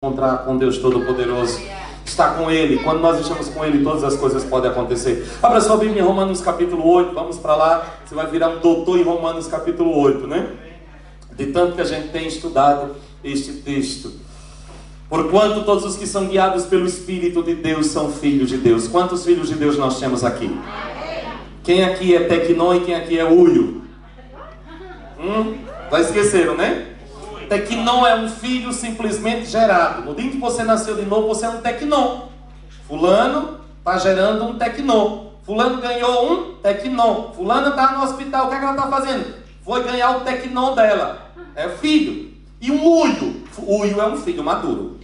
encontrar com Deus Todo-Poderoso. Está com Ele. Quando nós estamos com Ele, todas as coisas podem acontecer. Abra sua Bíblia em Romanos capítulo 8. Vamos para lá. Você vai virar um doutor em Romanos capítulo 8, né? De tanto que a gente tem estudado este texto. Porquanto todos os que são guiados pelo Espírito de Deus são filhos de Deus. Quantos filhos de Deus nós temos aqui? Quem aqui é Tecnon e quem aqui é Uio? Já esqueceram, né? Tecnon é um filho simplesmente gerado. No dia em que você nasceu de novo, você é um Tecnon. Fulano está gerando um Tecnon. Fulano ganhou um Tecnon. Fulano está no hospital. O que é que ela está fazendo? Foi ganhar o Tecnon dela. É filho. E um Uio. Uio é um filho maduro.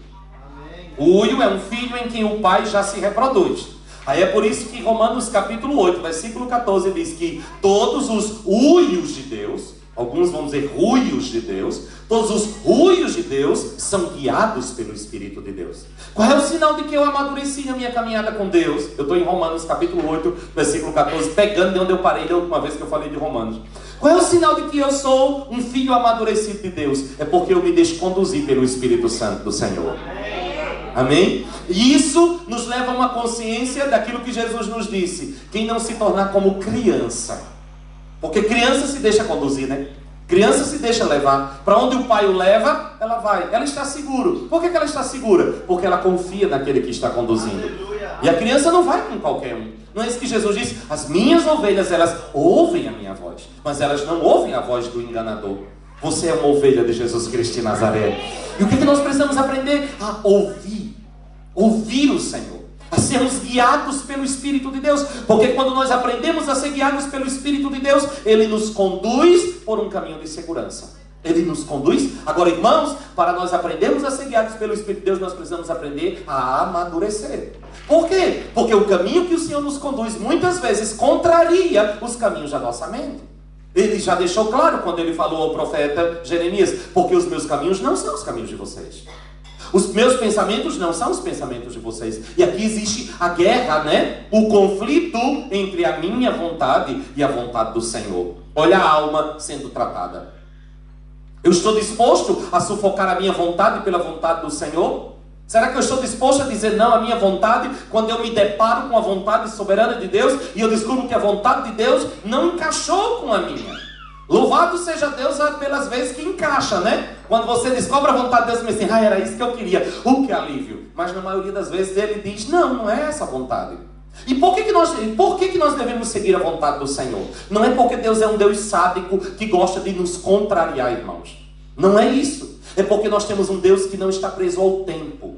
Uio é um filho em quem o pai já se reproduz. Aí é por isso que Romanos capítulo 8, versículo 14 diz que todos os uios de Deus, alguns vão dizer ruios de Deus, todos os ruios de Deus são guiados pelo Espírito de Deus. Qual é o sinal de que eu amadureci na minha caminhada com Deus? Eu estou em Romanos capítulo 8, versículo 14, pegando de onde eu parei da última vez que eu falei de Romanos. Qual é o sinal de que eu sou um filho amadurecido de Deus? É porque eu me deixo conduzir pelo Espírito Santo do Senhor. Amém? E isso nos leva a uma consciência daquilo que Jesus nos disse. Quem não se tornar como criança. Porque criança se deixa conduzir, né? Criança se deixa levar. Para onde o pai o leva, ela vai. Ela está segura. Por que ela está segura? Porque ela confia naquele que está conduzindo. Aleluia. E a criança não vai com qualquer um. Não é isso que Jesus disse? As minhas ovelhas, elas ouvem a minha voz. Mas elas não ouvem a voz do enganador. Você é uma ovelha de Jesus Cristo de Nazaré. E o que nós precisamos aprender? A ouvir. Ouvir o Senhor. A sermos guiados pelo Espírito de Deus. Porque quando nós aprendemos a ser guiados pelo Espírito de Deus, Ele nos conduz por um caminho de segurança. Ele nos conduz. Agora, irmãos, para nós aprendermos a ser guiados pelo Espírito de Deus, nós precisamos aprender a amadurecer. Por quê? Porque o caminho que o Senhor nos conduz muitas vezes contraria os caminhos da nossa mente. Ele já deixou claro quando ele falou ao profeta Jeremias: porque os meus caminhos não são os caminhos de vocês. Os meus pensamentos não são os pensamentos de vocês. E aqui existe a guerra, né? O conflito entre a minha vontade e a vontade do Senhor. Olha a alma sendo tratada. Eu estou disposto a sufocar a minha vontade pela vontade do Senhor? Será que eu estou disposto a dizer não à minha vontade quando eu me deparo com a vontade soberana de Deus e eu descubro que a vontade de Deus não encaixou com a minha? Louvado seja Deus pelas vezes que encaixa, né? Quando você descobre a vontade de Deus, você diz assim: era isso que eu queria. Que alívio. Mas na maioria das vezes ele diz: não é essa a vontade. E por que nós devemos seguir a vontade do Senhor? Não é porque Deus é um Deus sádico que gosta de nos contrariar, irmãos. Não é isso. É porque nós temos um Deus que não está preso ao tempo.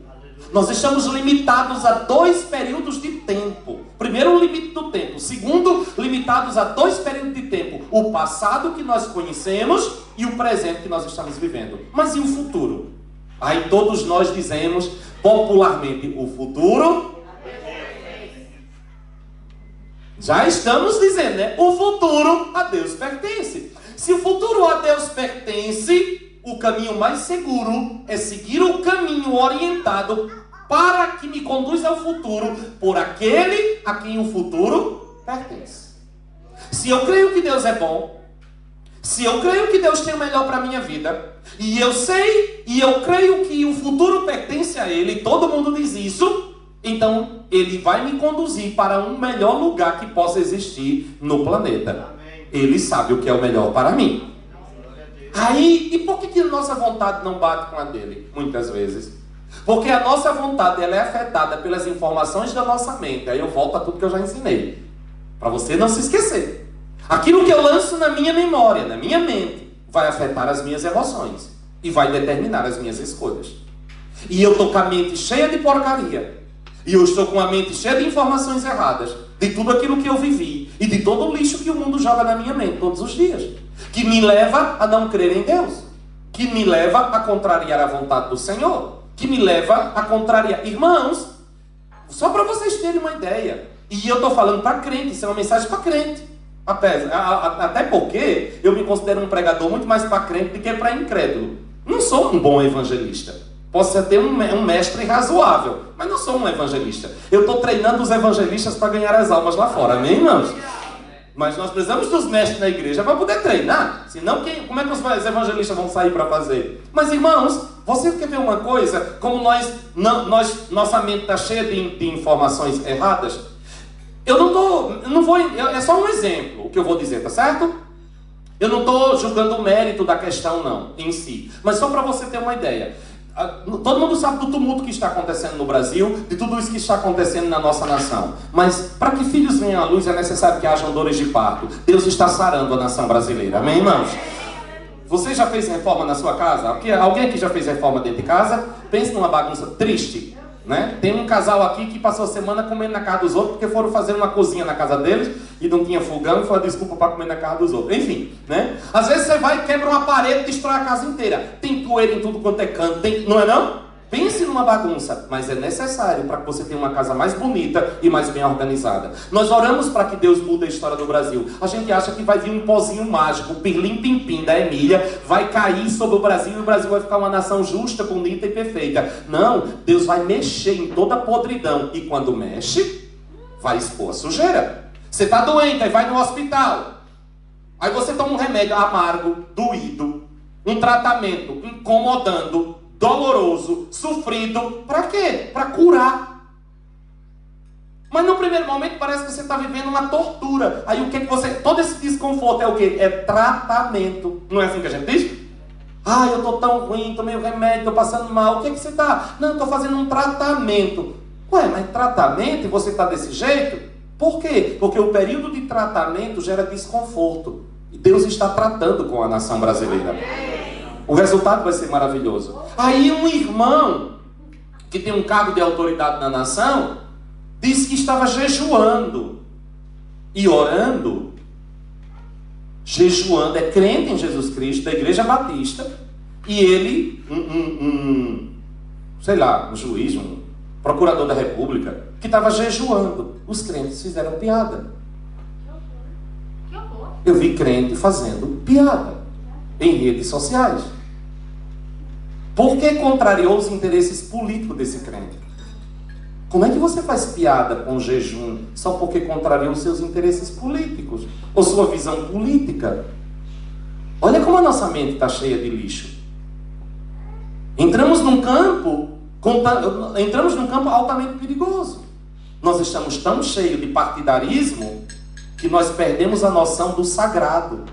Nós estamos limitados a 2 períodos de tempo. Primeiro, o limite do tempo. Segundo, limitados a 2 períodos de tempo. O passado que nós conhecemos e o presente que nós estamos vivendo. Mas e o futuro? Aí todos nós dizemos popularmente: o futuro... Já estamos dizendo, né? O futuro a Deus pertence. Se o futuro a Deus pertence, o caminho mais seguro é seguir o caminho orientado para que me conduza ao futuro por aquele a quem o futuro pertence. Se eu creio que Deus é bom, se eu creio que Deus tem o melhor para a minha vida, e eu sei e eu creio que o futuro pertence a Ele, todo mundo diz isso, então Ele vai me conduzir para um melhor lugar que possa existir no planeta. Ele sabe o que é o melhor para mim. Aí, e por que a nossa vontade não bate com a dele? Muitas vezes. Porque a nossa vontade ela é afetada pelas informações da nossa mente. Aí eu volto a tudo que eu já ensinei. Para você não se esquecer. Aquilo que eu lanço na minha memória, na minha mente, vai afetar as minhas emoções. E vai determinar as minhas escolhas. E eu estou com a mente cheia de porcaria. E eu estou com a mente cheia de informações erradas. De tudo aquilo que eu vivi. E de todo o lixo que o mundo joga na minha mente todos os dias. Que me leva a não crer em Deus. Que me leva a contrariar a vontade do Senhor. Que me leva a contrariar. Irmãos, só para vocês terem uma ideia. E eu estou falando para crente. Isso é uma mensagem para crente. Até porque eu me considero um pregador muito mais para crente do que para incrédulo. Não sou um bom evangelista. Posso ser um mestre razoável, mas não sou um evangelista. Eu estou treinando os evangelistas para ganhar as almas lá fora. Amém, irmãos? Mas nós precisamos dos mestres na igreja para poder treinar. Senão, como é que os evangelistas vão sair para fazer? Mas, irmãos, Você quer ver uma coisa? Como nossa mente está cheia de informações erradas. É só um exemplo o que eu vou dizer, tá certo? Eu não estou julgando o mérito da questão não, em si. Mas só para você ter uma ideia. Todo mundo sabe do tumulto que está acontecendo no Brasil, de tudo isso que está acontecendo na nossa nação. Mas para que filhos venham à luz é necessário que hajam dores de parto. Deus está sarando a nação brasileira. Amém, irmãos? Você já fez reforma na sua casa? Alguém aqui já fez reforma dentro de casa? Pense numa bagunça triste, né? Tem um casal aqui que passou a semana comendo na casa dos outros porque foram fazer uma cozinha na casa deles e não tinha fogão e foi a desculpa para comer na casa dos outros. Enfim, né? Às vezes você vai e quebra uma parede e destrói a casa inteira. Tem poeira em tudo quanto é canto, não é não? Pense numa bagunça, mas é necessário para que você tenha uma casa mais bonita e mais bem organizada. Nós oramos para que Deus mude a história do Brasil. A gente acha que vai vir um pozinho mágico, o pirlim-pim-pim da Emília, vai cair sobre o Brasil e o Brasil vai ficar uma nação justa, bonita e perfeita. Não, Deus vai mexer em toda a podridão e quando mexe, vai expor a sujeira. Você está doente, aí vai no hospital. Aí você toma um remédio amargo, doído, um tratamento incomodando, doloroso, sofrido, para quê? Para curar. Mas no primeiro momento parece que você está vivendo uma tortura. Aí o que você... Todo esse desconforto é o quê? É tratamento. Não é assim que a gente diz? Ah, eu estou tão ruim, tomei o remédio, estou passando mal. O que você está? Não, estou fazendo um tratamento. Ué, mas tratamento e você está desse jeito? Por quê? Porque o período de tratamento gera desconforto. E Deus está tratando com a nação brasileira. O resultado vai ser maravilhoso. Aí um irmão, que tem um cargo de autoridade na nação, disse que estava jejuando e orando. Jejuando, é crente em Jesus Cristo, da Igreja Batista. E ele, sei lá, um juiz, um procurador da República, que estava jejuando. Os crentes fizeram piada. Eu vi crente fazendo piada em redes sociais. Porque contrariou os interesses políticos desse crente. Como é que você faz piada com jejum só porque contrariou os seus interesses políticos? Ou sua visão política? Olha como a nossa mente está cheia de lixo. Entramos num campo altamente perigoso. Nós estamos tão cheios de partidarismo que nós perdemos a noção do sagrado.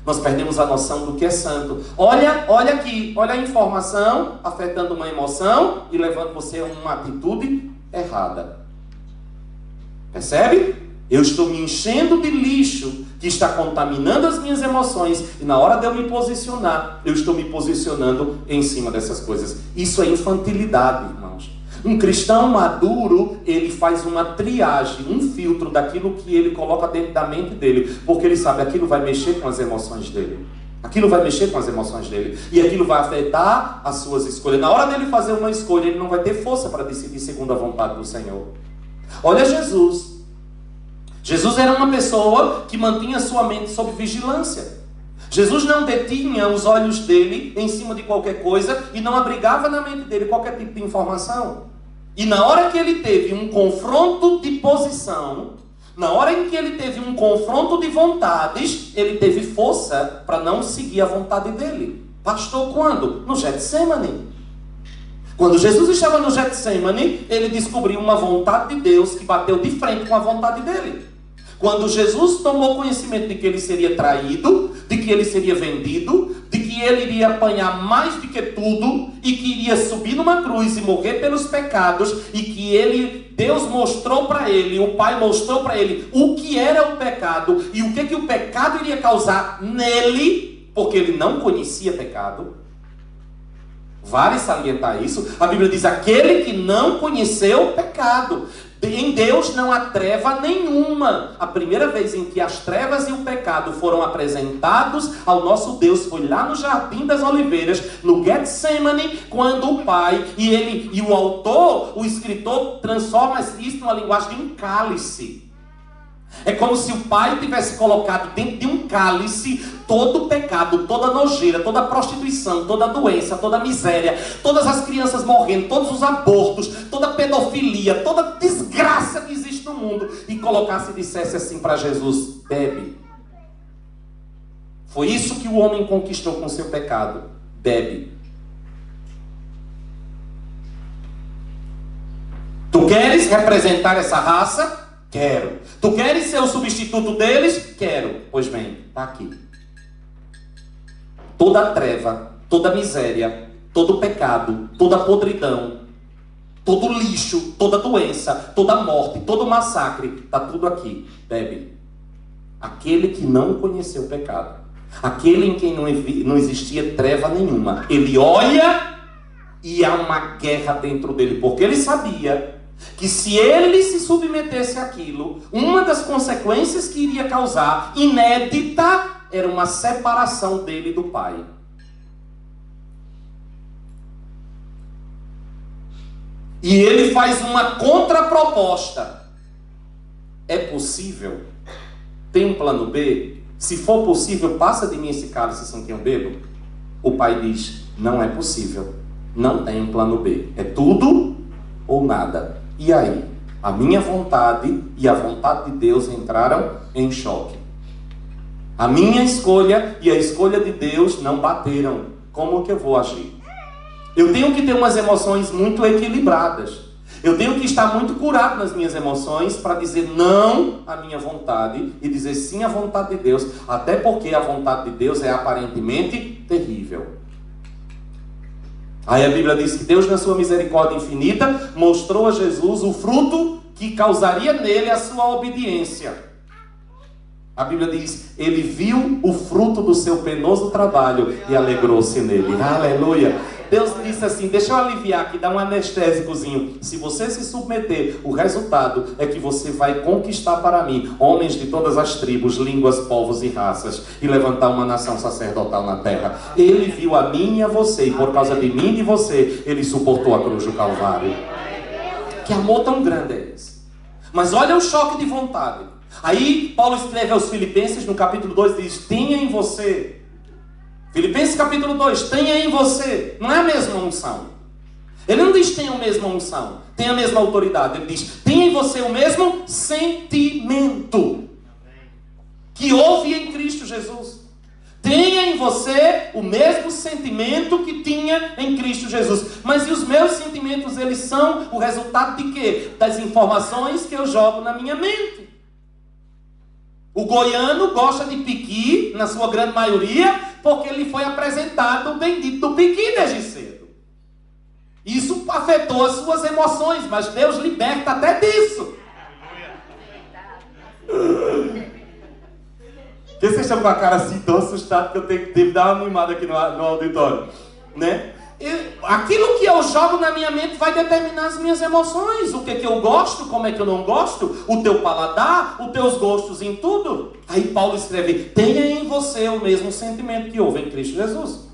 Nós perdemos a noção do que é santo. Olha aqui, olha a informação afetando uma emoção e levando você a uma atitude errada. Percebe? Eu estou me enchendo de lixo que está contaminando as minhas emoções e na hora de eu me posicionar, eu estou me posicionando em cima dessas coisas. Isso é infantilidade, irmãos. Um cristão maduro, ele faz uma triagem, um filtro daquilo que ele coloca dentro da mente dele, porque ele sabe que aquilo vai mexer com as emoções dele. Aquilo vai mexer com as emoções dele. E aquilo vai afetar as suas escolhas. Na hora dele fazer uma escolha, ele não vai ter força para decidir segundo a vontade do Senhor. Olha Jesus. Jesus era uma pessoa que mantinha sua mente sob vigilância. Jesus não detinha os olhos dele em cima de qualquer coisa e não abrigava na mente dele qualquer tipo de informação. E na hora que ele teve um confronto de posição, na hora em que ele teve um confronto de vontades, ele teve força para não seguir a vontade dele. Pastor, quando? No Getsemane. Quando Jesus estava no Getsemane, ele descobriu uma vontade de Deus que bateu de frente com a vontade dele. Quando Jesus tomou conhecimento de que ele seria traído, de que ele seria vendido, de que ele iria apanhar mais do que tudo e que iria subir numa cruz e morrer pelos pecados e que Deus mostrou para ele, o Pai mostrou para ele o que era o pecado e o que o pecado iria causar nele, porque ele não conhecia pecado. Vale salientar isso. A Bíblia diz: aquele que não conheceu pecado. Em Deus não há treva nenhuma. A primeira vez em que as trevas e o pecado foram apresentados ao nosso Deus foi lá no Jardim das Oliveiras, no Getsemane, quando o Pai e o autor, o escritor, transforma isso numa linguagem de um cálice. É como se o Pai tivesse colocado dentro de um cálice todo o pecado, toda a nojeira, toda a prostituição, toda a doença, toda a miséria, todas as crianças morrendo, todos os abortos, toda a pedofilia, toda a desgraça que existe no mundo, e colocasse e dissesse assim para Jesus: bebe. Foi isso que o homem conquistou com o seu pecado. Bebe. Tu queres representar essa raça? Quero. Tu queres ser o substituto deles? Quero. Pois bem, está aqui. Toda a treva, toda a miséria, todo o pecado, toda a podridão, todo o lixo, toda a doença, toda a morte, todo o massacre, está tudo aqui. Bebe. Aquele que não conheceu o pecado, aquele em quem não existia treva nenhuma, ele olha e há uma guerra dentro dele, porque ele sabia que se ele se submetesse àquilo, uma das consequências que iria causar, inédita, era uma separação dele do Pai. E ele faz uma contraproposta. É possível? Tem um plano B? Se for possível, passa de mim esse cálice sem que eu bebo? O Pai diz, não é possível. Não tem um plano B. É tudo ou nada. E aí? A minha vontade e a vontade de Deus entraram em choque. A minha escolha e a escolha de Deus não bateram. Como que eu vou agir? Eu tenho que ter umas emoções muito equilibradas. Eu tenho que estar muito curado nas minhas emoções para dizer não à minha vontade e dizer sim à vontade de Deus. Até porque a vontade de Deus é aparentemente terrível. Aí a Bíblia diz que Deus, na sua misericórdia infinita, mostrou a Jesus o fruto que causaria nele a sua obediência. A Bíblia diz, ele viu o fruto do seu penoso trabalho e alegrou-se nele. Aleluia! Deus disse assim, deixa eu aliviar aqui, dar um anestésicozinho. Se você se submeter, o resultado é que você vai conquistar para mim homens de todas as tribos, línguas, povos e raças, e levantar uma nação sacerdotal na terra. Ele viu a mim e a você, e por causa de mim e de você, ele suportou a cruz do Calvário. Que amor tão grande é esse? Mas olha o choque de vontade. Aí Paulo escreve aos Filipenses no capítulo 2, diz, tenha em você... Filipenses capítulo 2, tenha em você, não é a mesma unção. Ele não diz tenha a mesma unção, tenha a mesma autoridade. Ele diz, tenha em você o mesmo sentimento que houve em Cristo Jesus. Tenha em você o mesmo sentimento que tinha em Cristo Jesus. Mas e os meus sentimentos, eles são o resultado de quê? Das informações que eu jogo na minha mente. O goiano gosta de piqui, na sua grande maioria, porque ele foi apresentado o bendito do piqui desde cedo. Isso afetou as suas emoções, mas Deus liberta até disso. Por que vocês estão com a cara assim tão assustado que eu tenho que dar uma animada aqui no auditório? Né? Aquilo que eu jogo na minha mente vai determinar as minhas emoções. O que eu gosto, como é que eu não gosto, o teu paladar, os teus gostos em tudo. Aí Paulo escreve, tenha em você o mesmo sentimento que houve em Cristo Jesus.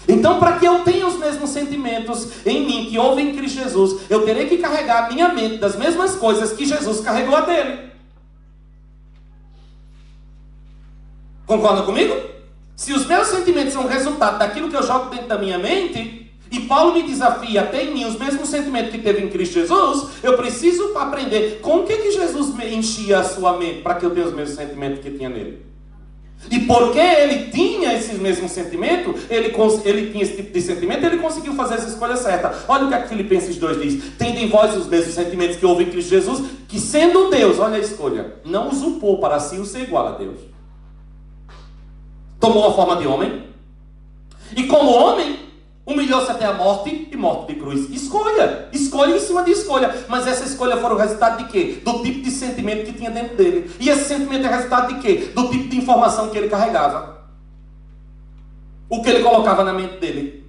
Então, para que eu tenha os mesmos sentimentos em mim que houve em Cristo Jesus, eu terei que carregar a minha mente das mesmas coisas que Jesus carregou a dele. Concorda comigo? Se os meus sentimentos são resultado daquilo que eu jogo dentro da minha mente, e Paulo me desafia a ter em mim os mesmos sentimentos que teve em Cristo Jesus, eu preciso aprender com o que Jesus me enchia a sua mente para que eu tenha os mesmos sentimentos que tinha nele. E porque ele tinha esses mesmos sentimentos, ele tinha esse tipo de sentimento, ele conseguiu fazer essa escolha certa. Olha o que a Filipenses 2 diz. Tende em vós os mesmos sentimentos que houve em Cristo Jesus, que sendo Deus, olha a escolha, não usurpou para si o ser igual a Deus. Tomou a forma de homem. E como homem, humilhou-se até a morte e morte de cruz. Escolha em cima de escolha. Mas essa escolha foi o resultado de quê? Do tipo de sentimento que tinha dentro dele. E esse sentimento é resultado de quê? Do tipo de informação que ele carregava. O que ele colocava na mente dele.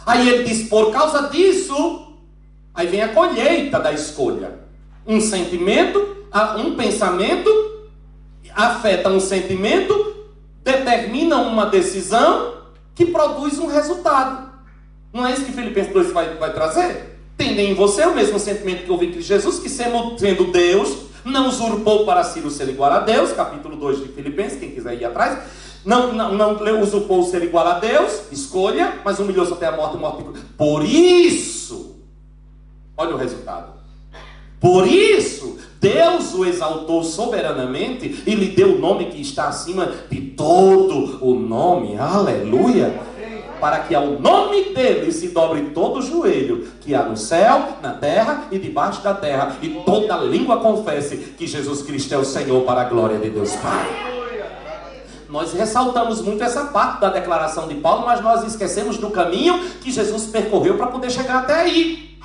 Aí ele diz, por causa disso, aí vem a colheita da escolha. Um sentimento, um pensamento, afeta um sentimento, determina uma decisão que produz um resultado. Não é isso que Filipenses 2 vai trazer? Tendo em você o mesmo sentimento que houve em Cristo Jesus, que sendo Deus, não usurpou para si o ser igual a Deus, capítulo 2 de Filipenses, quem quiser ir atrás, não usurpou o ser igual a Deus, escolha, mas humilhou-se até a morte e morte de cruz. Por isso, olha o resultado. Por isso, Deus o exaltou soberanamente e lhe deu o nome que está acima de todo o nome. Aleluia! para que ao nome dele se dobre todo o joelho que há no céu, na terra e debaixo da terra, e toda língua confesse que Jesus Cristo é o Senhor, para a glória de Deus Pai. Nós ressaltamos muito essa parte da declaração de Paulo, mas nós esquecemos do caminho que Jesus percorreu para poder chegar até aí.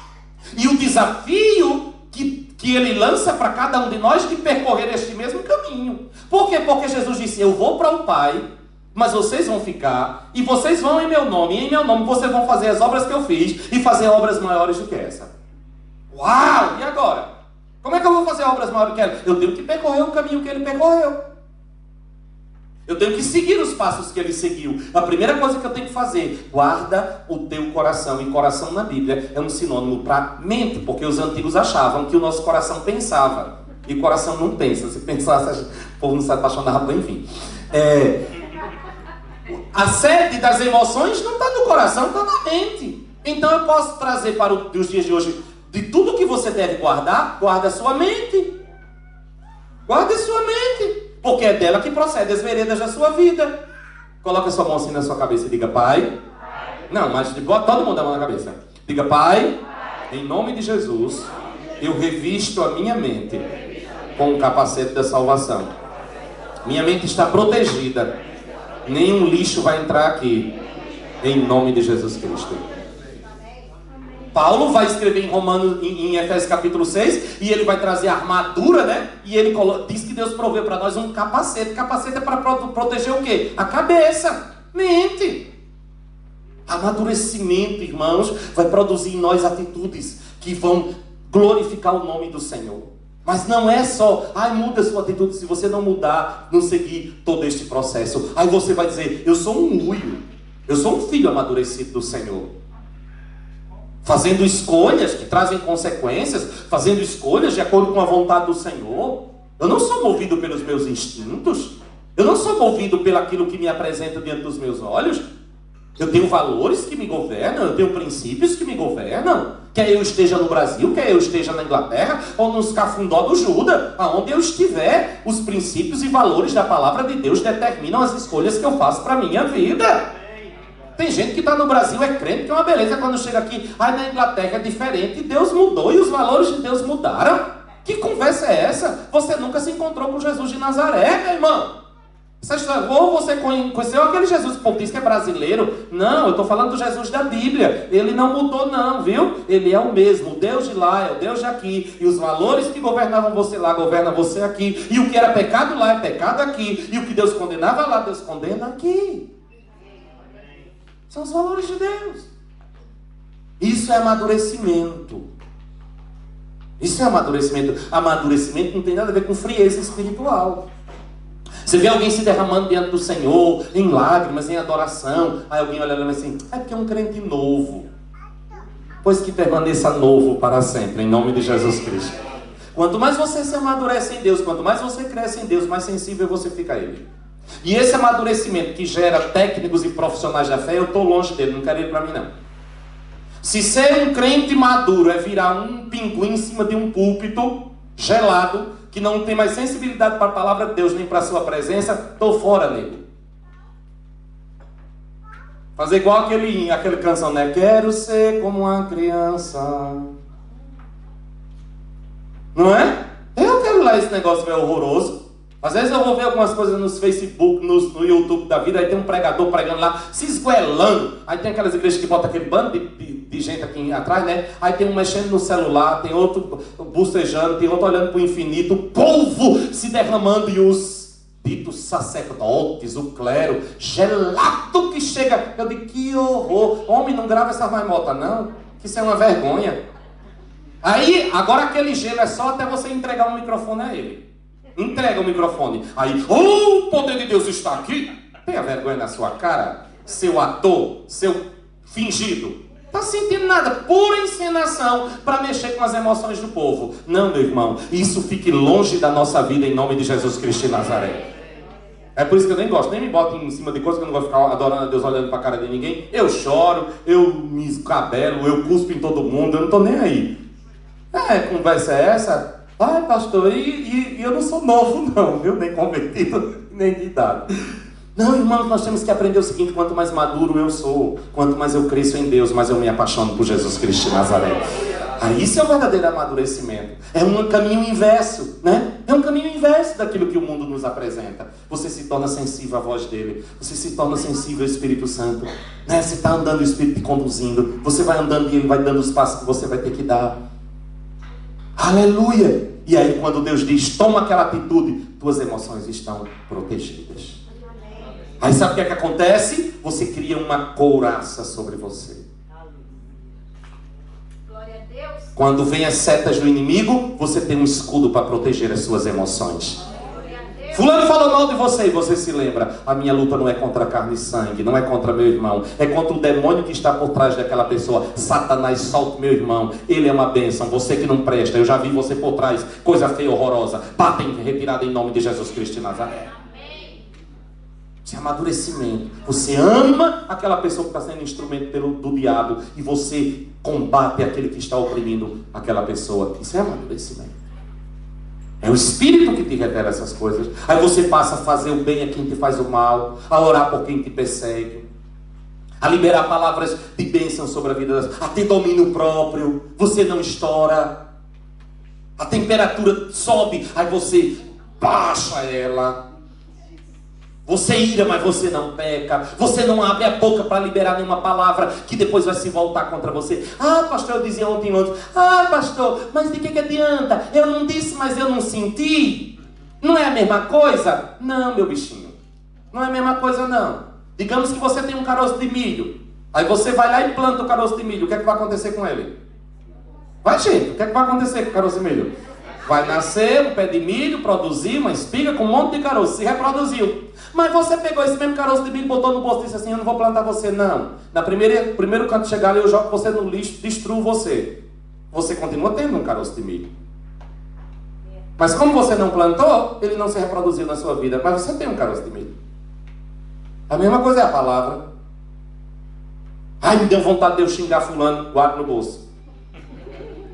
E o desafio que ele lança para cada um de nós de percorrer este mesmo caminho. Por quê? Porque Jesus disse: eu vou para o Pai, mas vocês vão ficar, e vocês vão em meu nome, e em meu nome vocês vão fazer as obras que eu fiz, e fazer obras maiores do que essa. Uau! E agora? Como é que eu vou fazer obras maiores do que ela? Eu tenho que percorrer o caminho que ele percorreu. Eu tenho que seguir os passos que ele seguiu. A primeira coisa que eu tenho que fazer: guarda o teu coração. E coração na Bíblia é um sinônimo para mente, porque os antigos achavam que o nosso coração pensava. E o coração não pensa. Se pensasse, o povo não se apaixonava, enfim. A sede das emoções não está no coração, está na mente. Então eu posso trazer para os dias de hoje: de tudo que você deve guardar, guarda a sua mente. Guarda a sua mente. Porque é dela que procede as veredas da sua vida. Coloca sua mão assim na sua cabeça e diga: Pai. Não, mas todo mundo dá a mão na cabeça. Diga: Pai, em nome de Jesus, eu revisto a minha mente com o capacete da salvação. Minha mente está protegida. Nenhum lixo vai entrar aqui. Em nome de Jesus Cristo. Paulo vai escrever em Romanos, em Efésios capítulo 6, e ele vai trazer a armadura, né? E ele diz que Deus proveu para nós um capacete. Capacete é para proteger o quê? A cabeça, mente. Amadurecimento, irmãos, vai produzir em nós atitudes que vão glorificar o nome do Senhor. Mas não é só: muda a sua atitude. Se você não mudar, não seguir todo este processo, aí você vai dizer: eu sou um uio, eu sou um filho amadurecido do Senhor. Fazendo escolhas que trazem consequências, fazendo escolhas de acordo com a vontade do Senhor. Eu não sou movido pelos meus instintos, eu não sou movido pelo aquilo que me apresenta diante dos meus olhos. Eu tenho valores que me governam, eu tenho princípios que me governam. Quer eu esteja no Brasil, quer eu esteja na Inglaterra, ou nos cafundó do Juda, aonde eu estiver, os princípios e valores da palavra de Deus determinam as escolhas que eu faço para a minha vida. Tem gente que está no Brasil, é crente, que é uma beleza. Quando chega aqui, na Inglaterra é diferente. Deus mudou e os valores de Deus mudaram. Que conversa é essa? Você nunca se encontrou com Jesus de Nazaré, meu irmão. Ou você conheceu aquele Jesus que o povo diz que é brasileiro. Não, eu estou falando do Jesus da Bíblia. Ele não mudou não, viu? Ele é o mesmo. O Deus de lá é o Deus de aqui. E os valores que governavam você lá, governam você aqui. E o que era pecado lá é pecado aqui. E o que Deus condenava lá, Deus condena aqui. São os valores de Deus. Isso é amadurecimento. Isso é amadurecimento. Amadurecimento não tem nada a ver com frieza espiritual. Você vê alguém se derramando diante do Senhor, em lágrimas, em adoração. Aí alguém olha lá assim: é porque é um crente novo. Pois que permaneça novo para sempre, em nome de Jesus Cristo. Quanto mais você se amadurece em Deus, quanto mais você cresce em Deus, mais sensível você fica a Ele. E esse amadurecimento que gera técnicos e profissionais da fé, eu estou longe dele, não quero ele para mim não. Se ser um crente maduro é virar um pinguim em cima de um púlpito gelado, que não tem mais sensibilidade para a palavra de Deus nem para a sua presença, estou fora dele. Fazer igual aquele canção, né? Quero ser como uma criança. Não é? Eu quero lá esse negócio meio horroroso. Às vezes eu vou ver algumas coisas nos Facebook, no YouTube da vida, aí tem um pregador pregando lá, se esguelando. Aí tem aquelas igrejas que botam aquele bando de gente aqui atrás, né? Aí tem um mexendo no celular, tem outro bocejando, tem outro olhando para o infinito, o povo se derramando e os ditos sacerdotes, o clero, gelado que chega. Eu digo: que horror! Homem, não grava essa marmota não, que isso é uma vergonha. Aí, agora aquele gelo é só até você entregar o microfone a ele. Entrega o microfone. Aí, o poder de Deus está aqui. Tenha vergonha na sua cara, seu ator, seu fingido. Está sentindo nada, pura encenação para mexer com as emoções do povo. Não, meu irmão, isso fique longe da nossa vida em nome de Jesus Cristo de Nazaré. É por isso que eu nem gosto, nem me boto em cima de coisa que eu não vou ficar adorando a Deus olhando para a cara de ninguém. Eu choro, eu me escabelo, eu cuspo em todo mundo, eu não estou nem aí. Conversa é essa? Pastor, e eu não sou novo não, viu? Nem convertido, nem de idade. Não, irmãos, nós temos que aprender o seguinte: quanto mais maduro eu sou, quanto mais eu cresço em Deus, mais eu me apaixono por Jesus Cristo de Nazaré. Aí isso é o verdadeiro amadurecimento. É um caminho inverso, né? É um caminho inverso daquilo que o mundo nos apresenta. Você se torna sensível à voz dele. Você se torna sensível ao Espírito Santo, né? Você está andando e o Espírito te conduzindo. Você vai andando e ele vai dando os passos que você vai ter que dar. Aleluia! E aí quando Deus diz, toma aquela atitude, tuas emoções estão protegidas. Aí sabe o que é que acontece? Você cria uma couraça sobre você. Quando vem as setas do inimigo, você tem um escudo para proteger as suas emoções. Fulano falou mal de você e você se lembra: a minha luta não é contra carne e sangue, não é contra meu irmão, é contra o demônio que está por trás daquela pessoa. Satanás, solta meu irmão, ele é uma bênção, você que não presta, eu já vi você por trás, coisa feia, horrorosa. Batem retirada em nome de Jesus Cristo de Nazaré. Isso é amadurecimento. Você ama aquela pessoa que está sendo instrumento do diabo e você combate aquele que está oprimindo aquela pessoa. Isso é amadurecimento. É o Espírito que te revela essas coisas. Aí você passa a fazer o bem a quem te faz o mal, a orar por quem te persegue, a liberar palavras de bênção sobre a vida, a ter domínio próprio. Você não estoura. A temperatura sobe, aí você baixa ela. Você ira, mas você não peca. Você não abre a boca para liberar nenhuma palavra que depois vai se voltar contra você. Ah, pastor, eu dizia ontem. Ah, pastor, mas de que adianta? Eu não disse, mas eu não senti. Não é a mesma coisa? Não, meu bichinho. Não é a mesma coisa, não. Digamos que você tem um caroço de milho. Aí você vai lá e planta o caroço de milho. O que é que vai acontecer com ele? Vai, gente. O que é que vai acontecer com o caroço de milho? Vai nascer um pé de milho, produzir uma espiga com um monte de caroço. Se reproduziu. Mas você pegou esse mesmo caroço de milho, botou no bolso e disse assim: eu não vou plantar você, não. Primeiro canto chegar ali, eu jogo você no lixo, destruo você. Você continua tendo um caroço de milho. Mas como você não plantou, ele não se reproduziu na sua vida. Mas você tem um caroço de milho. A mesma coisa é a palavra. Ai, me deu vontade de eu xingar fulano. Guarde no bolso.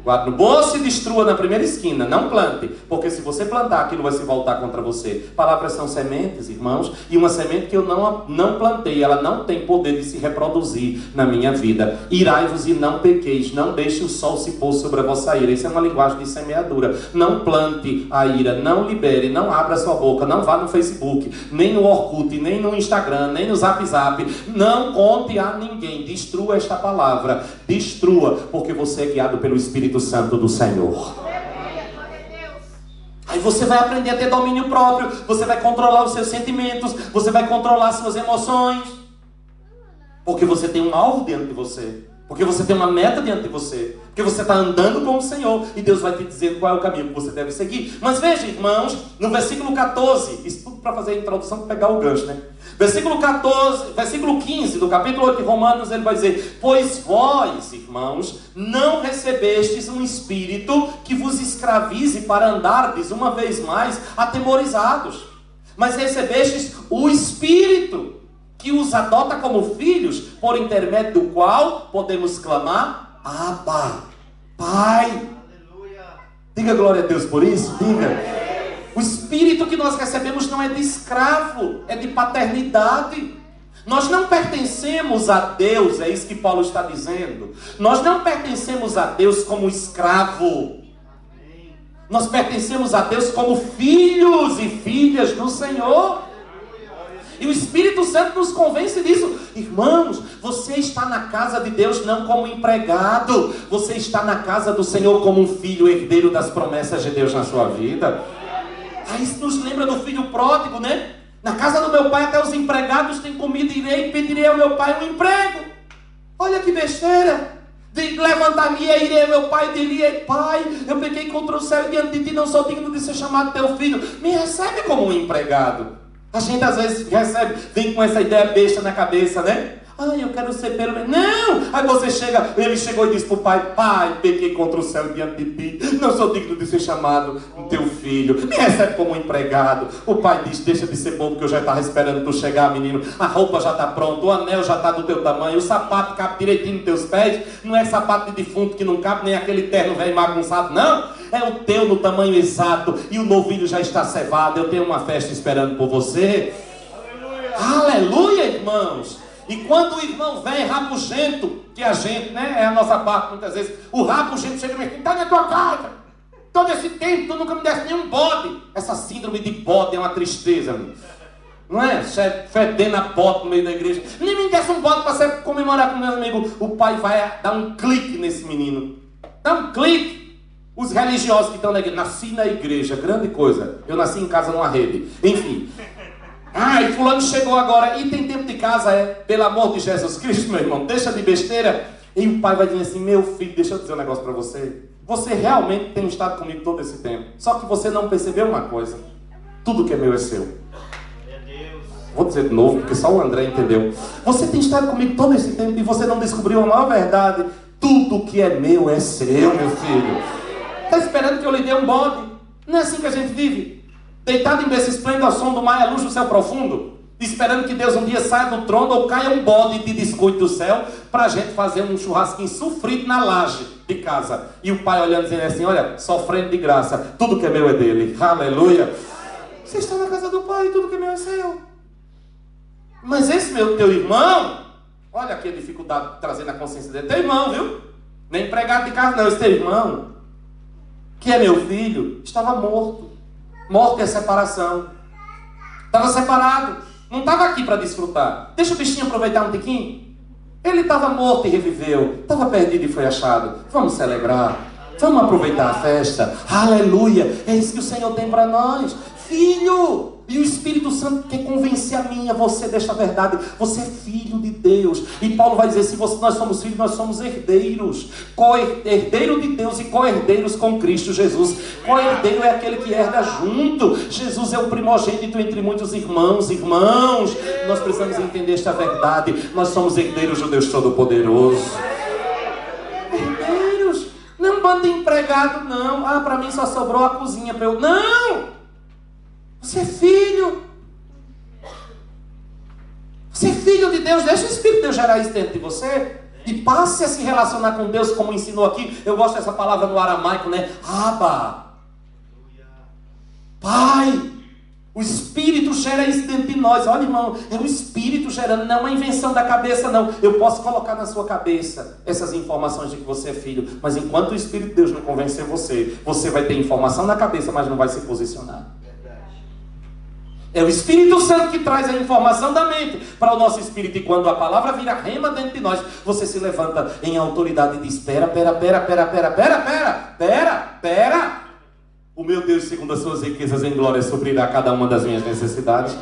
Guarde no bolso e destrua na primeira esquina. Não plante, porque se você plantar, aquilo vai se voltar contra você. Palavras são sementes, irmãos, e uma semente que eu não plantei, ela não tem poder de se reproduzir na minha vida. Irai-vos e não pequeis, não deixe o sol se pôr sobre a vossa ira. Isso é uma linguagem de semeadura. Não plante a ira, não libere, não abra sua boca, não vá no Facebook, nem no Orkut, nem no Instagram, nem no Zap Zap. Não conte a ninguém. Destrua esta palavra. Destrua, porque você é guiado pelo Espírito Santo do Senhor. Aí você vai aprender a ter domínio próprio. Você vai controlar os seus sentimentos. Você vai controlar as suas emoções. Porque você tem um alvo diante de você. Porque você tem uma meta diante de você. Porque você está andando com o Senhor. E Deus vai te dizer qual é o caminho que você deve seguir. Mas veja, irmãos, no versículo 14. Isso tudo para fazer a introdução, para pegar o gancho, né? Versículo 15 do capítulo 8 de Romanos, ele vai dizer: pois vós, irmãos, não recebestes um espírito que vos escravize para andardes uma vez mais atemorizados, mas recebestes o Espírito que os adota como filhos, por intermédio do qual podemos clamar: Abba, Pai. Aleluia. Diga glória a Deus por isso, diga. O Espírito que nós recebemos não é de escravo, é de paternidade. Nós não pertencemos a Deus, é isso que Paulo está dizendo. Nós não pertencemos a Deus como escravo. Nós pertencemos a Deus como filhos e filhas do Senhor. E o Espírito Santo nos convence disso. Irmãos, você está na casa de Deus não como empregado. Você está na casa do Senhor como um filho herdeiro das promessas de Deus na sua vida. Aí isso nos lembra do filho pródigo, né? Na casa do meu pai até os empregados têm comida, irei e pedirei ao meu pai um emprego. Olha que besteira. Levantar-me e irei ao meu pai e diria: pai, eu pequei contra o céu e diante de ti não sou digno de ser chamado teu filho. Me recebe como um empregado. A gente às vezes recebe, vem com essa ideia besta na cabeça, né? Ai, eu quero ser pelo menos. Não! Aí você chega, ele chegou e disse para o pai: pai, pequei contra o céu diante de ti, não sou digno de ser chamado teu filho. Me recebe como um empregado. O pai diz: deixa de ser bobo, que eu já estava esperando tu chegar, menino. A roupa já está pronta, o anel já está do teu tamanho, o sapato cabe direitinho nos teus pés. Não é sapato de defunto que não cabe, nem aquele terno velho bagunçado, não. É o teu no tamanho exato, e o novilho já está cevado. Eu tenho uma festa esperando por você. Aleluia. Aleluia, irmãos. E quando o irmão vem rabugento, que a gente, né, é a nossa parte muitas vezes, o rabugento chega e me diz, tá na tua casa, todo esse tempo tu nunca me desse nenhum bode. Essa síndrome de bode é uma tristeza, meu. Não é? Fedendo a bode no meio da igreja. Nem me desse um bode para você comemorar com meu amigo. O pai vai dar um clique nesse menino. Dá um clique. Os religiosos que estão na igreja. Nasci na igreja, grande coisa. Eu nasci em casa numa rede. Enfim. E fulano chegou agora. E tem tempo de casa, pelo amor de Jesus Cristo, meu irmão. Deixa de besteira. E o pai vai dizer assim, meu filho, deixa eu dizer um negócio para você. Você realmente tem estado comigo todo esse tempo. Só que você não percebeu uma coisa. Tudo que é meu é seu. Vou dizer de novo, porque só o André entendeu. Você tem estado comigo todo esse tempo e você não descobriu a maior verdade. Tudo que é meu é seu, meu filho. Está esperando que eu lhe dê um bode? Não é assim que a gente vive. Deitado em berço esplêndido ao som do mar e à luz do céu profundo. Esperando que Deus um dia saia do trono ou caia um bode de biscoito do céu para a gente fazer um churrasquinho sofrido na laje de casa. E o pai olhando e dizendo assim, olha, sofrendo de graça. Tudo que é meu é dele. Aleluia. Você está na casa do pai, tudo que é meu é seu. Mas esse teu irmão, olha aqui a dificuldade de trazer na consciência dele. Teu irmão, viu? Nem empregado de casa não, esse teu irmão, que é meu filho, estava morto. Morto é separação. Estava separado. Não estava aqui para desfrutar. Deixa o bichinho aproveitar um tiquinho. Ele estava morto e reviveu. Estava perdido e foi achado. Vamos celebrar. Vamos aproveitar a festa. Aleluia. É isso que o Senhor tem para nós. Filho. E o Espírito Santo quer convencer a mim e a você desta verdade. Você é filho de Deus. E Paulo vai dizer, se nós somos filhos, nós somos herdeiros. Co-herdeiro de Deus e co-herdeiros com Cristo Jesus. Co-herdeiro é aquele que herda junto. Jesus é o primogênito entre muitos irmãos. Irmãos, nós precisamos entender esta verdade. Nós somos herdeiros do Deus Todo-Poderoso. Herdeiros. Não manda empregado, não. Para mim só sobrou a cozinha para eu... Não! Você é filho. Você é filho de Deus. Deixa o Espírito de Deus gerar isso dentro de você. E passe a se relacionar com Deus como ensinou aqui. Eu gosto dessa palavra no aramaico, né? Abba. Pai. O Espírito gera isso dentro de nós. Olha, irmão, é o Espírito gerando. Não é uma invenção da cabeça, não. Eu posso colocar na sua cabeça essas informações de que você é filho. Mas enquanto o Espírito de Deus não convencer você, você vai ter informação na cabeça, mas não vai se posicionar. É o Espírito Santo que traz a informação da mente para o nosso espírito. E quando a palavra vira rema dentro de nós, você se levanta em autoridade e diz, pera. O meu Deus, segundo as suas riquezas em glória, suprirá cada uma das minhas necessidades.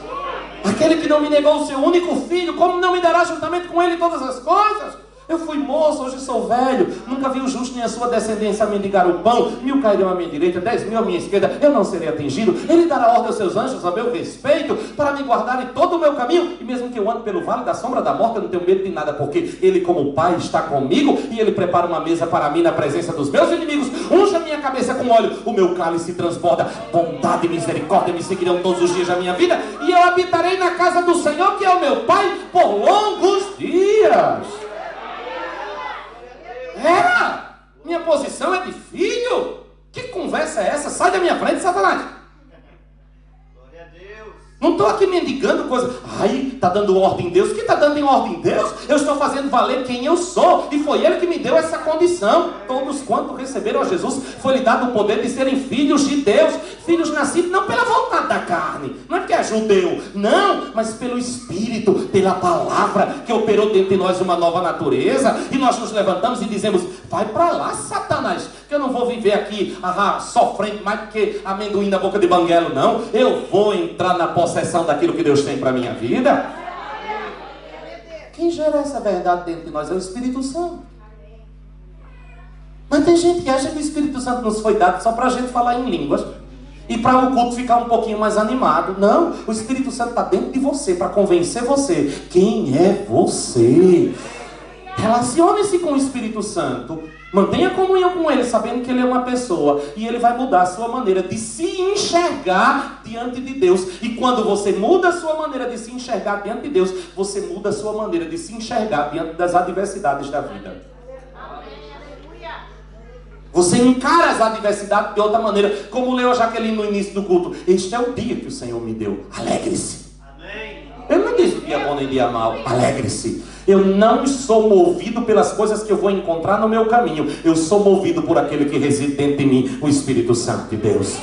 Aquele que não me negou o seu único filho, como não me dará juntamente com ele todas as coisas? Eu fui moço, hoje sou velho, nunca vi o justo nem a sua descendência mendigar o pão. 1000 cairão à minha direita, 10.000 à minha esquerda, eu não serei atingido. Ele dará ordem aos seus anjos a meu respeito, para me guardar em todo o meu caminho. E mesmo que eu ande pelo vale da sombra da morte, eu não tenho medo de nada, porque Ele, como Pai, está comigo. E Ele prepara uma mesa para mim na presença dos meus inimigos. Unge a minha cabeça com óleo, o meu cálice transborda. Bondade e misericórdia me seguirão todos os dias da minha vida. E eu habitarei na casa do Senhor, que é o meu Pai, por longos dias. Minha posição é de filho. Que conversa é essa? Sai da minha frente, Satanás. Glória a Deus. Não estou aqui mendigando coisa. Está dando ordem em Deus. O que está dando em ordem em Deus? Eu estou fazendo valer quem eu sou. E foi Ele que me deu essa condição. Todos quanto receberam a Jesus, foi-lhe dado o poder de serem filhos de Deus. Filhos nascidos não pela vontade da carne. Não é porque é judeu. Não, mas pelo Espírito, pela palavra que operou dentro de nós uma nova natureza. E nós nos levantamos e dizemos, vai para lá, Satanás, que eu não vou viver aqui sofrendo mais do que amendoim na boca de banguelo, não. Eu vou entrar na possessão daquilo que Deus tem para a minha vida. Quem gera essa verdade dentro de nós é o Espírito Santo. Mas tem gente que acha que o Espírito Santo nos foi dado só para a gente falar em línguas e para o culto ficar um pouquinho mais animado. Não, o Espírito Santo está dentro de você para convencer você. Quem é você? Relacione-se com o Espírito Santo. Mantenha comunhão com Ele, sabendo que Ele é uma pessoa. E Ele vai mudar a sua maneira de se enxergar diante de Deus. E quando você muda a sua maneira de se enxergar diante de Deus, você muda a sua maneira de se enxergar diante das adversidades da vida. Você encara as adversidades de outra maneira. Como leu a Jaqueline no início do culto. Este é o dia que o Senhor me deu. Alegre-se. Ele não diz, dia bom nem dia mau. Alegre-se. Eu não sou movido pelas coisas que eu vou encontrar no meu caminho. Eu sou movido por aquele que reside dentro de mim, o Espírito Santo de Deus.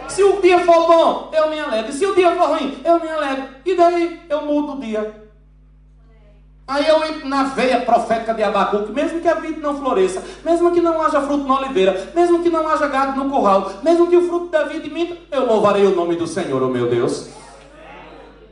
Se o dia for bom, eu me alegro. Se o dia for ruim, eu me alegro. E daí eu mudo o dia. Aí eu entro na veia profética de Abacuque, mesmo que a vida não floresça, mesmo que não haja fruto na oliveira, mesmo que não haja gado no curral, mesmo que o fruto da vida minta, eu louvarei o nome do Senhor, oh meu Deus.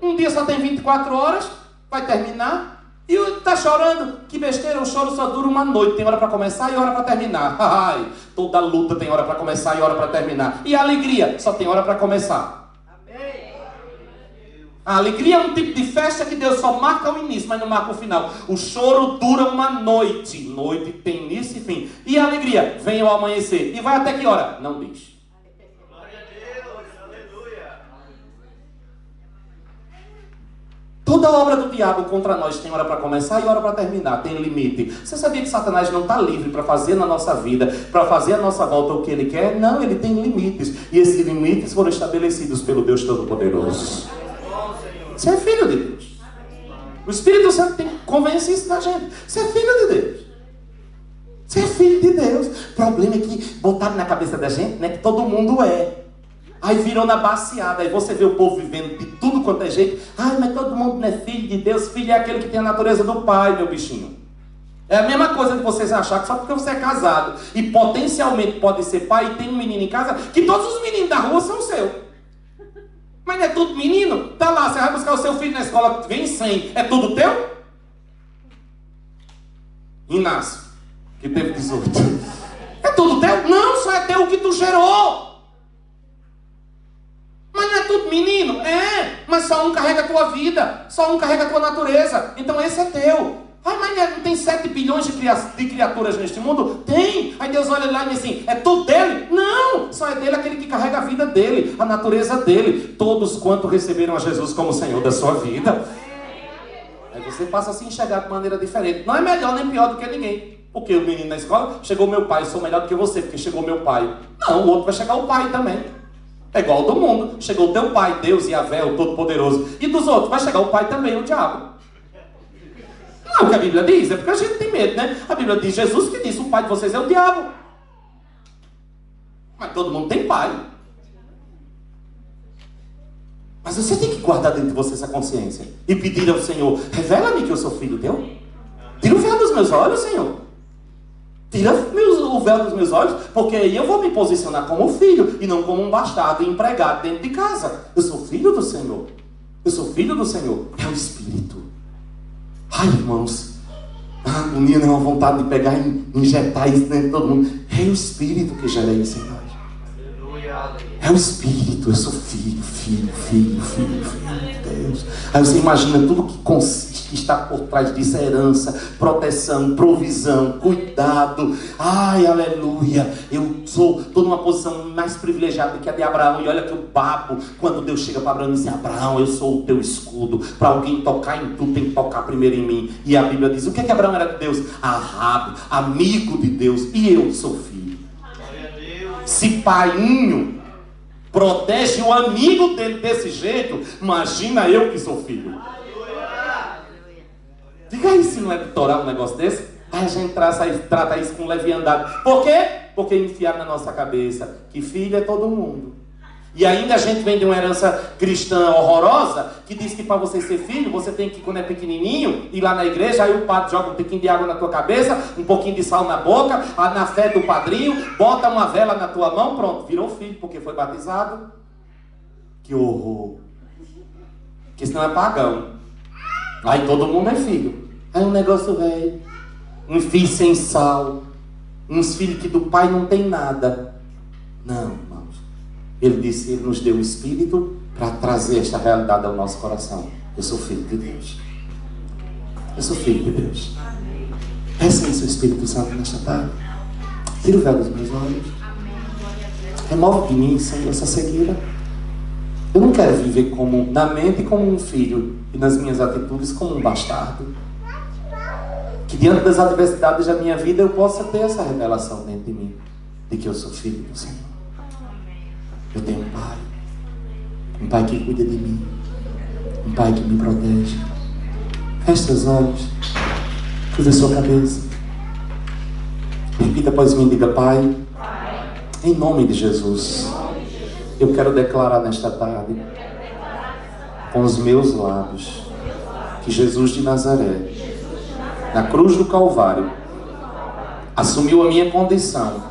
Um dia só tem 24 horas, vai terminar, e está chorando. Que besteira, o choro só dura uma noite, tem hora para começar e hora para terminar. Ai, toda luta tem hora para começar e hora para terminar. E a alegria só tem hora para começar. A alegria é um tipo de festa que Deus só marca o início, mas não marca o final. O choro dura uma noite. Noite tem início e fim. E a alegria vem ao amanhecer. E vai até que hora? Não diz. Glória a Deus, aleluia. Toda obra do diabo contra nós tem hora para começar e hora para terminar. Tem limite. Você sabia que Satanás não está livre para fazer na nossa vida, para fazer a nossa volta o que ele quer? Não, ele tem limites. E esses limites foram estabelecidos pelo Deus Todo-Poderoso. Você é filho de Deus. O Espírito Santo tem que convencer isso na gente. Você é filho de Deus. Você é filho de Deus. O problema é que botaram na cabeça da gente, né, que todo mundo é. Aí virou na baciada. Aí você vê o povo vivendo de tudo quanto é jeito. Ai, mas todo mundo não é filho de Deus. Filho é aquele que tem a natureza do pai, meu bichinho. É a mesma coisa de vocês achar que só porque você é casado e potencialmente pode ser pai e tem um menino em casa, que todos os meninos da rua são seus. Mas não é tudo menino? Tá lá, você vai buscar o seu filho na escola, vem 100. É tudo teu? Inácio, que teve 18. É tudo teu? Não, só é teu o que tu gerou. Mas não é tudo menino? É, mas só um carrega a tua vida. Só um carrega a tua natureza. Então esse é teu. Ah, mas não tem 7 bilhões de criaturas neste mundo? Tem! Aí Deus olha lá e diz assim, é tudo dele? Não! Só é dele aquele que carrega a vida dele, a natureza dele. Todos quanto receberam a Jesus como Senhor da sua vida. Aí você passa a se enxergar de maneira diferente. Não é melhor nem pior do que ninguém. Porque o menino na escola, chegou meu pai, eu sou melhor do que você, porque chegou meu pai. Não, o outro vai chegar o pai também. É igual ao do mundo. Chegou o teu pai, Deus, Yahvé, o Todo-Poderoso. E dos outros, vai chegar o pai também, o diabo. Não, o que a Bíblia diz é porque a gente tem medo, né? A Bíblia diz, Jesus que disse, o pai de vocês é o diabo. Mas todo mundo tem pai. Mas você tem que guardar dentro de você essa consciência e pedir ao Senhor, revela-me que eu sou filho teu. Tira o véu dos meus olhos, Senhor. Tira o véu dos meus olhos, porque aí eu vou me posicionar como filho e não como um bastardo empregado dentro de casa. Eu sou filho do Senhor. Eu sou filho do Senhor. É o Espírito. Ai, irmãos, um dia não é uma vontade de pegar e injetar isso dentro de todo mundo. É o Espírito que gera isso em nós. É o Espírito. Eu sou filho de Deus. Aí você imagina tudo que consiste, que está por trás disso: herança, proteção, provisão, cuidado. Ai, aleluia. Eu estou numa posição mais privilegiada do que a de Abraão. E olha que eu babo quando Deus chega para Abraão e diz: Abraão, eu sou o teu escudo. Para alguém tocar em tu, tem que tocar primeiro em mim. E a Bíblia diz: o que é que Abraão era de Deus? Arrabe, amigo de Deus. E eu sou filho. Se paiinho protege o amigo dele desse jeito, imagina eu que sou filho. Diga aí se não é litoral um negócio desse. Aí a gente trata isso com leviandade. Por quê? Porque enfiaram na nossa cabeça que filho é todo mundo. E ainda a gente vem de uma herança cristã horrorosa, que diz que para você ser filho, você tem que, quando é pequenininho, ir lá na igreja, aí o padre joga um pouquinho de água na tua cabeça, um pouquinho de sal na boca, na fé do padrinho, bota uma vela na tua mão, pronto, virou filho, porque foi batizado. Que horror! Porque senão é pagão. Aí todo mundo é filho. Aí um negócio velho, um filho sem sal, uns filhos que do pai não tem nada. Não. Ele disse, ele nos deu o Espírito para trazer esta realidade ao nosso coração. Eu sou filho de Deus. Eu sou filho de Deus. Peça isso, Espírito Santo, nesta tarde. Tira o véu dos meus olhos. Remove de mim, Senhor, essa cegueira. Eu não quero viver como, na mente como um filho e nas minhas atitudes como um bastardo. Que diante das adversidades da minha vida eu possa ter essa revelação dentro de mim, de que eu sou filho do Senhor. Eu tenho um pai que cuida de mim, um pai que me protege, Feche os olhos. Curva a sua cabeça. Repita após mim, diga: Pai, em nome de Jesus, eu quero declarar nesta tarde, com os meus lábios, que Jesus de Nazaré, na cruz do Calvário, assumiu a minha condição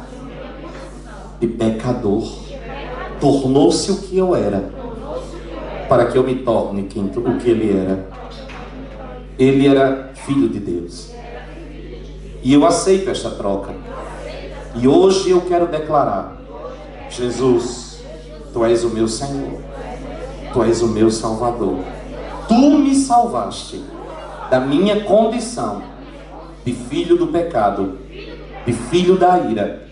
de pecador, tornou-se o que eu era, para que eu me torne o que Ele era. Ele era Filho de Deus. E eu aceito esta troca. E hoje eu quero declarar: Jesus, Tu és o meu Senhor. Tu és o meu Salvador. Tu me salvaste da minha condição de filho do pecado, de filho da ira,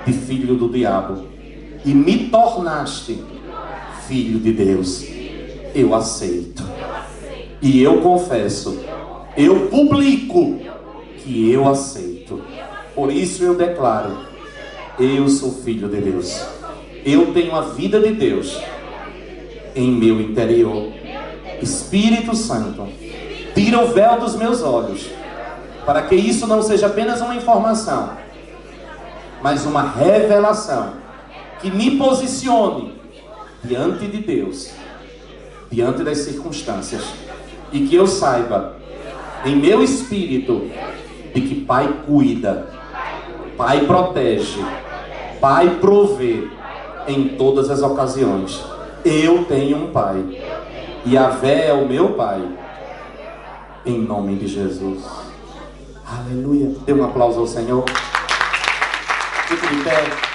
de filho do diabo, e me tornaste filho de Deus. Eu aceito. E eu confesso, eu publico que eu aceito. Por isso eu declaro: eu sou filho de Deus. Eu tenho a vida de Deus em meu interior. Espírito Santo, tira o véu dos meus olhos, para que isso não seja apenas uma informação, mas uma revelação que me posicione diante de Deus, diante das circunstâncias, e que eu saiba em meu espírito de que Pai cuida, Pai protege, Pai provê em todas as ocasiões. Eu tenho um Pai, e Yahvé é o meu Pai, em nome de Jesus. Aleluia. Dê um aplauso ao Senhor. Fique de pé.